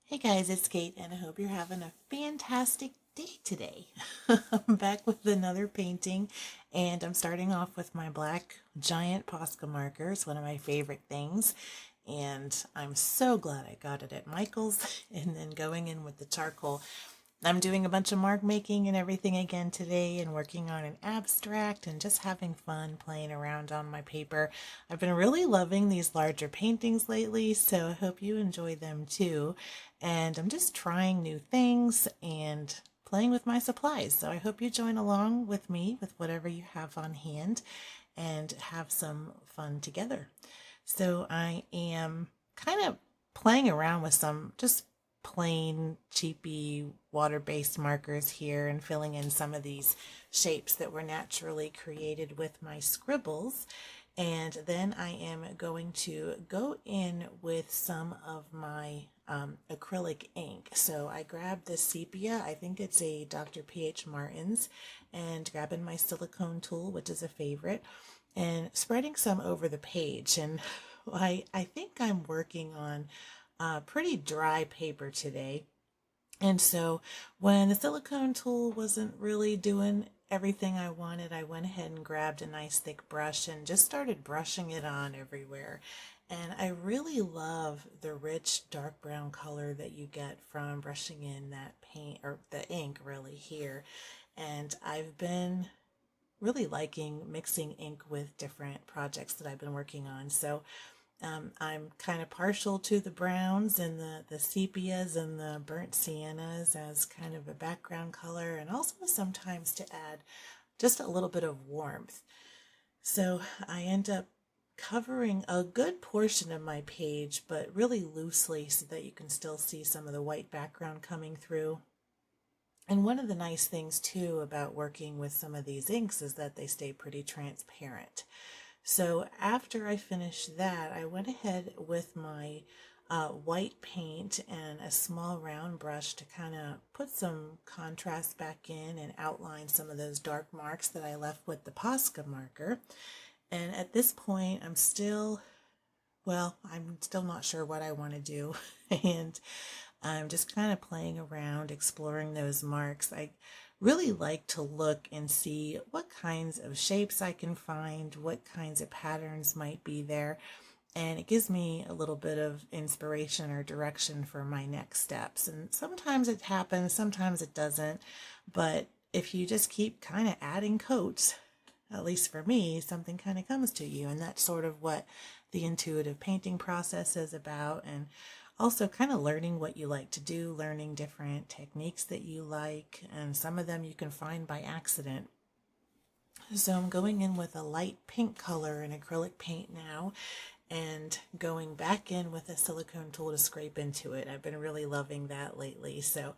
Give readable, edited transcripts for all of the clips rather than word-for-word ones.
Hey guys, it's Kate, and I hope you're having a fantastic day today. I'm back with another painting, and I'm starting off with my black giant Posca markers, one of my favorite things. And I'm so glad I got it at Michael's, and then going in with the charcoal. I'm doing a bunch of mark making and everything again today and working on an abstract and just having fun playing around on my paper. I've been really loving these larger paintings lately, so I hope you enjoy them too. And I'm just trying new things and playing with my supplies. So I hope you join along with me with whatever you have on hand and have some fun together. So I am kind of playing around with some just plain cheapy water-based markers here and filling in some of these shapes that were naturally created with my scribbles. And then I am going to go in with some of my acrylic ink. So I grabbed this sepia, I think it's a Dr. P.H. Martin's, and grabbing my silicone tool, which is a favorite, and spreading some over the page. And I think I'm working on pretty dry paper today. And so when the silicone tool wasn't really doing everything I wanted, I went ahead and grabbed a nice thick brush and just started brushing it on everywhere. And I really love the rich dark brown color that you get from brushing in that paint or the ink really here. And I've been really liking mixing ink with different projects that I've been working on. So I'm kind of partial to the browns and the sepias and the burnt siennas as kind of a background color, and also sometimes to add just a little bit of warmth. So I end up covering a good portion of my page, but really loosely so that you can still see some of the white background coming through. And one of the nice things too about working with some of these inks is that they stay pretty transparent. So after I finished that, I went ahead with my white paint and a small round brush to kind of put some contrast back in and outline some of those dark marks that I left with the Posca marker. And at this point, I'm still not sure what I want to do. And I'm just kind of playing around, exploring those marks. I really like to look and see what kinds of shapes I can find, what kinds of patterns might be there, and it gives me a little bit of inspiration or direction for my next steps. And sometimes it happens, sometimes it doesn't, but if you just keep kind of adding coats, at least for me, something kind of comes to you, and that's sort of what the intuitive painting process is about. And also kind of learning what you like to do, learning different techniques that you like, and some of them you can find by accident. So I'm going in with a light pink color in acrylic paint now and going back in with a silicone tool to scrape into it. I've been really loving that lately. So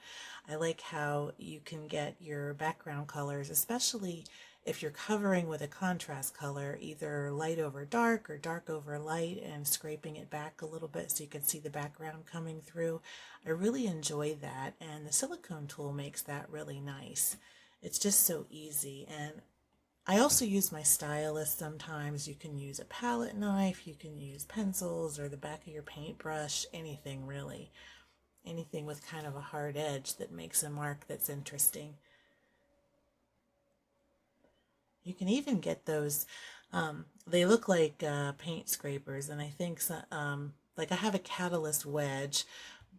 I like how you can get your background colors, especially if you're covering with a contrast color, either light over dark or dark over light, and scraping it back a little bit so you can see the background coming through. I really enjoy that, and the silicone tool makes that really nice. It's just so easy. And I also use my stylus sometimes. You can use a palette knife, you can use pencils or the back of your paintbrush, anything really. Anything with kind of a hard edge that makes a mark that's interesting. You can even get those, they look like paint scrapers, and I think like I have a catalyst wedge,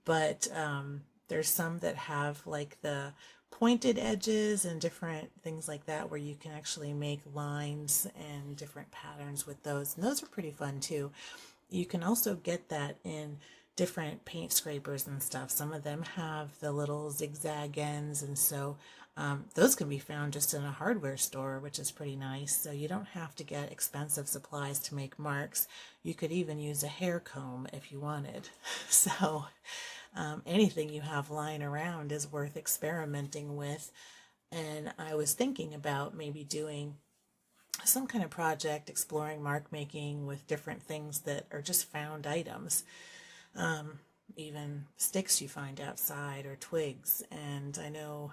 but there's some that have like the pointed edges and different things like that where you can actually make lines and different patterns with those. And those are pretty fun too. You can also get that in different paint scrapers and stuff. Some of them have the little zigzag ends, and so those can be found just in a hardware store, which is pretty nice. So you don't have to get expensive supplies to make marks. You could even use a hair comb if you wanted. So anything you have lying around is worth experimenting with. And I was thinking about maybe doing some kind of project exploring mark making with different things that are just found items, even sticks you find outside or twigs. And I know,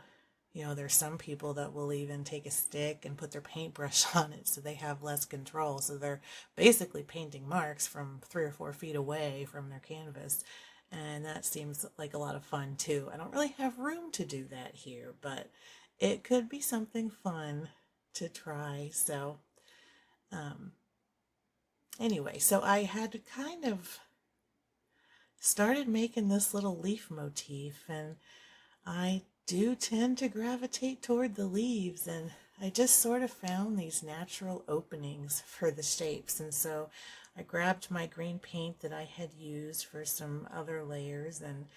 there's some people that will even take a stick and put their paintbrush on it so they have less control. So they're basically painting marks from 3 or 4 feet away from their canvas. And that seems like a lot of fun too. I don't really have room to do that here, but it could be something fun to try. So anyway, so I had kind of started making this little leaf motif, and I do tend to gravitate toward the leaves, and I just sort of found these natural openings for the shapes. And so I grabbed my green paint that I had used for some other layers, and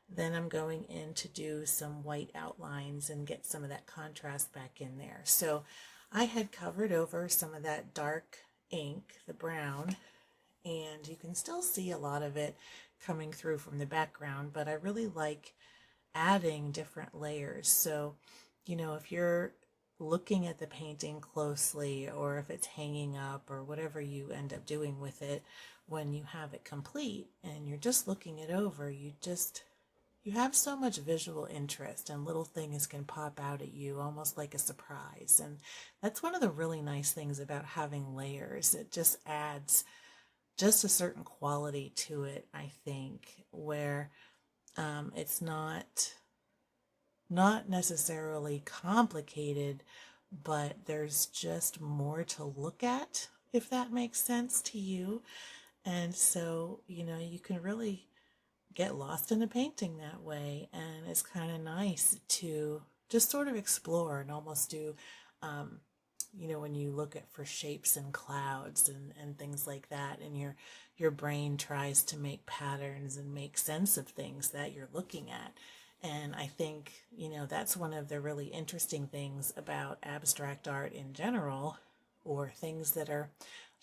then I'm going in to do some white outlines and get some of that contrast back in there. So I had covered over some of that dark ink, the brown, and you can still see a lot of it coming through from the background, but I really like adding different layers. So, you know, if you're looking at the painting closely, or if it's hanging up, or whatever you end up doing with it, when you have it complete and you're just looking it over, you have so much visual interest, and little things can pop out at you almost like a surprise. And that's one of the really nice things about having layers. It just adds just a certain quality to it, I think, where it's not necessarily complicated, but there's just more to look at, if that makes sense to you. And so, you know, you can really get lost in a painting that way, and it's kind of nice to just sort of explore and almost do you know, when you look at for shapes and clouds and things like that, and your brain tries to make patterns and make sense of things that you're looking at. And I think, you know, that's one of the really interesting things about abstract art in general, or things that are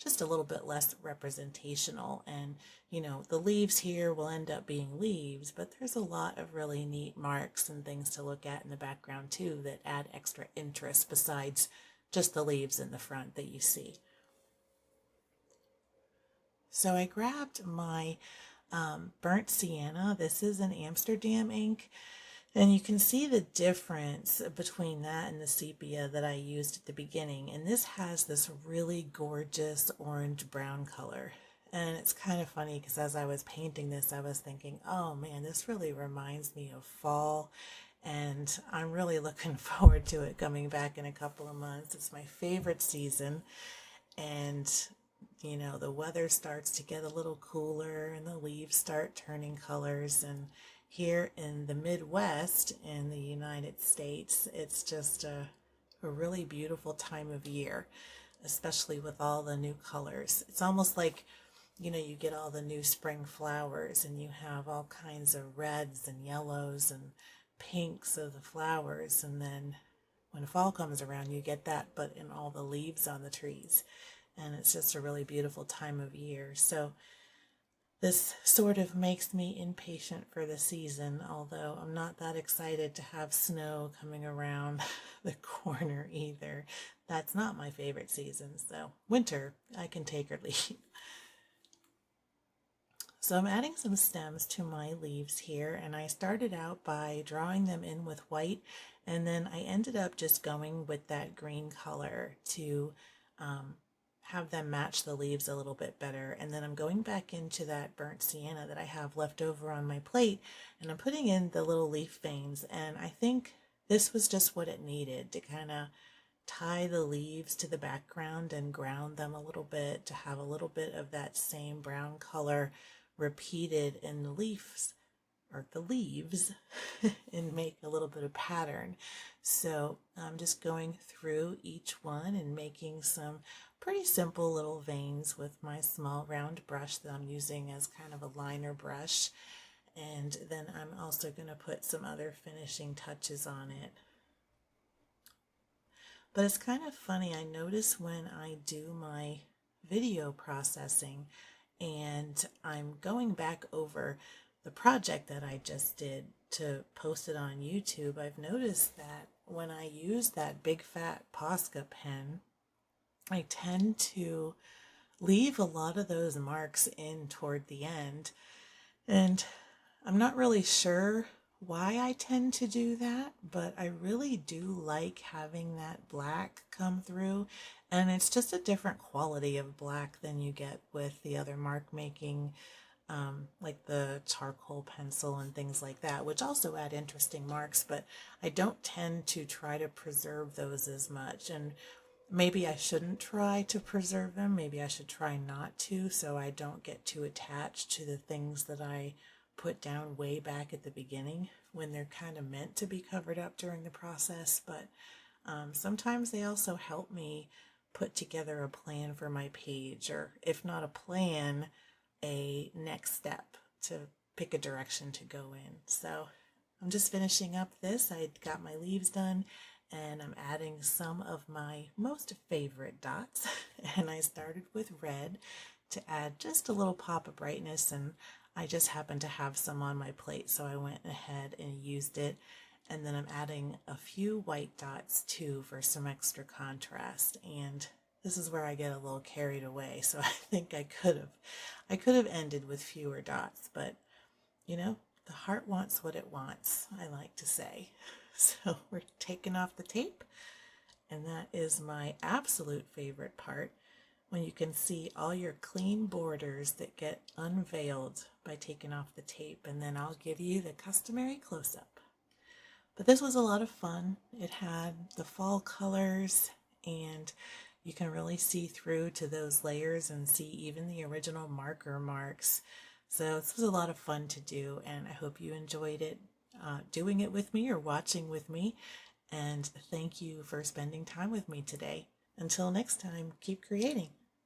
just a little bit less representational. And, you know, the leaves here will end up being leaves, but there's a lot of really neat marks and things to look at in the background too that add extra interest besides just the leaves in the front that you see. So I grabbed my burnt sienna. This is an Amsterdam ink, and you can see the difference between that and the sepia that I used at the beginning. And this has this really gorgeous orange brown color. And it's kind of funny because as I was painting this, I was thinking, oh man, this really reminds me of fall. And I'm really looking forward to it coming back in a couple of months. It's my favorite season. And, you know, the weather starts to get a little cooler and the leaves start turning colors. And here in the Midwest in the United States, it's just a really beautiful time of year, especially with all the new colors. It's almost like, you know, you get all the new spring flowers and you have all kinds of reds and yellows and pinks of the flowers, and then when fall comes around you get that, but in all the leaves on the trees. And it's just a really beautiful time of year. So this sort of makes me impatient for the season, although I'm not that excited to have snow coming around the corner either. That's not my favorite season, so winter I can take or leave. So I'm adding some stems to my leaves here, and I started out by drawing them in with white, and then I ended up just going with that green color to have them match the leaves a little bit better. And then I'm going back into that burnt sienna that I have left over on my plate, and I'm putting in the little leaf veins, and I think this was just what it needed to kind of tie the leaves to the background and ground them a little bit, to have a little bit of that same brown color repeated in the leaves or the leaves and make a little bit of pattern. So I'm just going through each one and making some pretty simple little veins with my small round brush that I'm using as kind of a liner brush. And then I'm also going to put some other finishing touches on it. But it's kind of funny, I notice when I do my video processing and I'm going back over the project that I just did to post it on YouTube, I've noticed that when I use that big fat Posca pen, I tend to leave a lot of those marks in toward the end. And I'm not really sure why I tend to do that, but I really do like having that black come through, and it's just a different quality of black than you get with the other mark making like the charcoal pencil and things like that, which also add interesting marks, but I don't tend to try to preserve those as much. And maybe I shouldn't try to preserve them. Maybe I should try not to, so I don't get too attached to the things that I put down way back at the beginning when they're kind of meant to be covered up during the process. But sometimes they also help me put together a plan for my page, or if not a plan, a next step to pick a direction to go in. So I'm just finishing up this. I got my leaves done and I'm adding some of my most favorite dots. And I started with red to add just a little pop of brightness, and I just happened to have some on my plate, so I went ahead and used it. And then I'm adding a few white dots too for some extra contrast. And this is where I get a little carried away. So I think I could have ended with fewer dots, but you know, the heart wants what it wants, I like to say. So we're taking off the tape, and that is my absolute favorite part, when you can see all your clean borders that get unveiled by taking off the tape, and then I'll give you the customary close-up. But this was a lot of fun. It had the fall colors, and you can really see through to those layers and see even the original marker marks. So this was a lot of fun to do, and I hope you enjoyed it, doing it with me or watching with me. And thank you for spending time with me today. Until next time, keep creating.